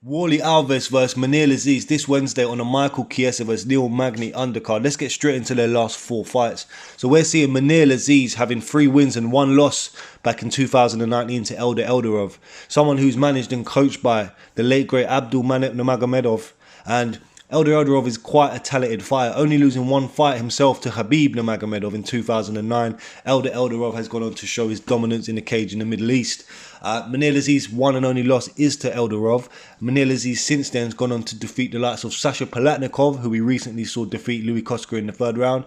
Warlley Alves versus Mounir Lazzez this Wednesday on the Michael Chiesa vs Neil Magny undercard. Let's get straight into their last 4 fights. So we're seeing Mounir Lazzez having 3 wins and 1 loss back in 2019 to Eldarov, someone who's managed and coached by the late great Abdul Nurmagomedov, and Eldarov is quite a talented fighter, only losing 1 fight himself to Khabib Nurmagomedov in 2009. Eldarov has gone on to show his dominance in the cage in the Middle East. Mounir Lazzez's one and only loss is to Eldarov. Mounir Lazzez since then has gone on to defeat the likes of Sasha Palatnikov, who we recently saw defeat Louis Koska in the 3rd round.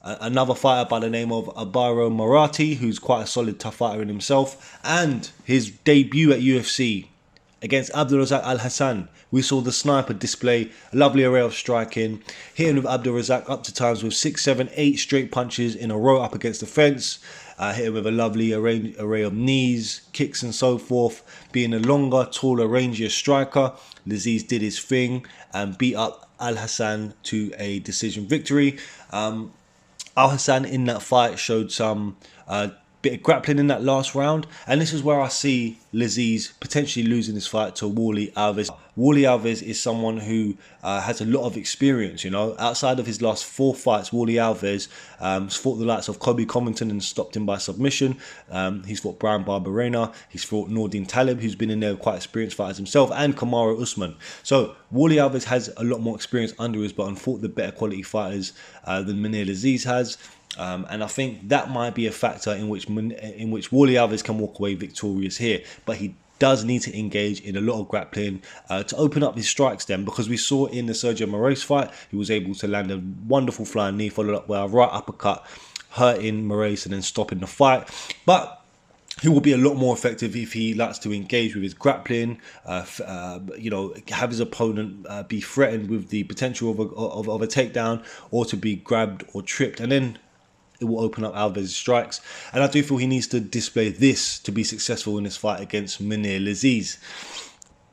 Another fighter by the name of Abaro Marathi, who's quite a solid tough fighter in himself. And his debut at UFC against Abdulrazak Al-Hassan, we saw the sniper display a lovely array of striking, hitting with Abdulrazak up to times with 6, 7, 8 straight punches in a row up against the fence, hitting with a lovely array of knees, kicks and so forth. Being a longer, taller, rangier striker, Lazzez did his thing and beat up Al-Hassan to a decision victory. Al-Hassan in that fight showed some bit of grappling in that last round, and this is where I see Lazzez potentially losing this fight to Warlley Alves. Warlley Alves is someone who has a lot of experience, you know. Outside of his last 4 fights, Warlley Alves has fought the likes of Kobe Covington and stopped him by submission. He's fought Brian Barberena, he's fought Nordin Taleb, who's been in there quite experienced fighters himself, and Kamaru Usman. So Warlley Alves has a lot more experience under his belt and fought the better quality fighters than Mounir Lazzez has. And I think that might be a factor in which Warlley Alves can walk away victorious here. But he does need to engage in a lot of grappling to open up his strikes then, because we saw in the Sergio Moraes fight, he was able to land a wonderful flying knee followed up by a right uppercut, hurting Moraes and then stopping the fight. But he will be a lot more effective if he likes to engage with his grappling, you know, have his opponent be threatened with the potential of a takedown or to be grabbed or tripped, and then it will open up Alves' strikes. And I do feel he needs to display this to be successful in this fight against Mounir Lazzez.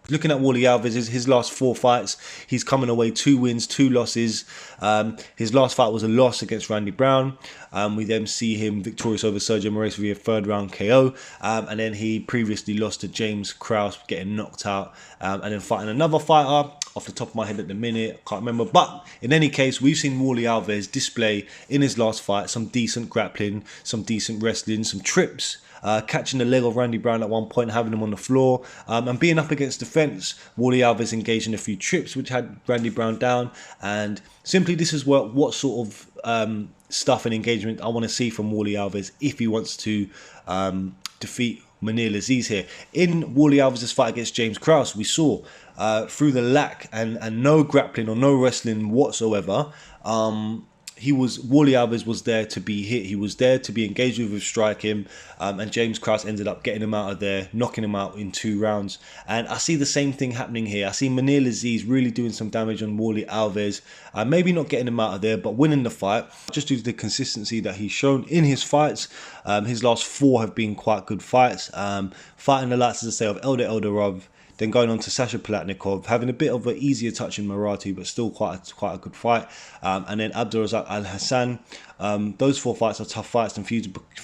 Looking at Warlley Alves, his last 4 fights, he's coming away 2 wins, 2 losses. His last fight was a loss against Randy Brown. We then see him victorious over Sergio Moraes via 3rd round KO. And then he previously lost to James Krause, getting knocked out. And then fighting another fighter, off the top of my head at the minute, I can't remember. But in any case, we've seen Warlley Alves display in his last fight some decent grappling, some decent wrestling, some trips. Catching the leg of Randy Brown at one point, having him on the floor, and being up against the fence. Warlley Alves engaged in a few trips which had Randy Brown down, and simply this is what sort of stuff and engagement I want to see from Warlley Alves if he wants to defeat Mounir Lazzez here. In Warlley Alves' fight against James Krause, we saw through the lack and no grappling or no wrestling whatsoever, Warlley Alves was there to be hit. He was there to be engaged with striking, and James Krause ended up getting him out of there, knocking him out in 2 rounds. And I see the same thing happening here. I see Mounir Lazzez really doing some damage on Warlley Alves, maybe not getting him out of there, but winning the fight just due to the consistency that he's shown in his fights. His last 4 have been quite good fights. Fighting the likes, as I say, of Eldarov, then going on to Sasha Palatnikov, having a bit of an easier touch in Marathi, but still quite a good fight. And then Abdulrazak Al-Hassan. Those 4 fights are tough fights, and for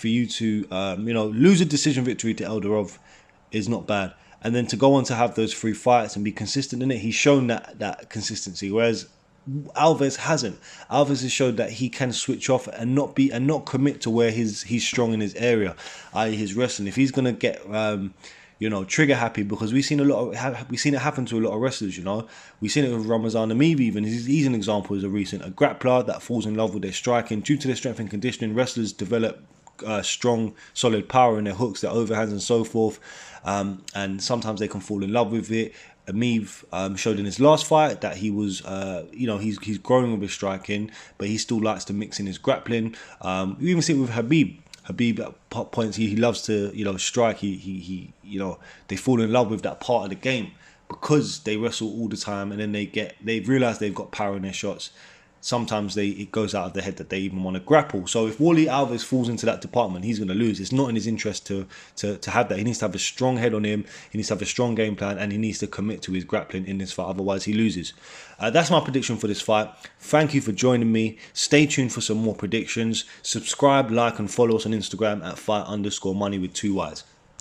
you to you know, lose a decision victory to Eldarov is not bad. And then to go on to have those 3 fights and be consistent in it, he's shown that consistency, whereas Alves hasn't. Alves has showed that he can switch off and not commit to where he's strong in his area, i.e. his wrestling. If he's gonna get you know, trigger happy, because we've seen it happen to a lot of wrestlers. You know, we've seen it with Ramazan Amir even. He's an example as a grappler that falls in love with their striking. Due to their strength and conditioning, wrestlers develop strong, solid power in their hooks, their overhands, and so forth. And sometimes they can fall in love with it. Amir showed in his last fight that he was, you know, he's growing with his striking, but he still likes to mix in his grappling. You even see it with Khabib. Khabib at points he loves to, you know, strike. He you know, they fall in love with that part of the game because they wrestle all the time, and then they realise they've got power in their shots. Sometimes it goes out of their head that they even want to grapple. So if Warlley Alves falls into that department, he's going to lose. It's not in his interest to have that. He needs to have a strong head on him. He needs to have a strong game plan, and he needs to commit to his grappling in this fight. Otherwise, he loses. That's my prediction for this fight. Thank you for joining me. Stay tuned for some more predictions. Subscribe, like, and follow us on Instagram at fight_money with 2 Ys.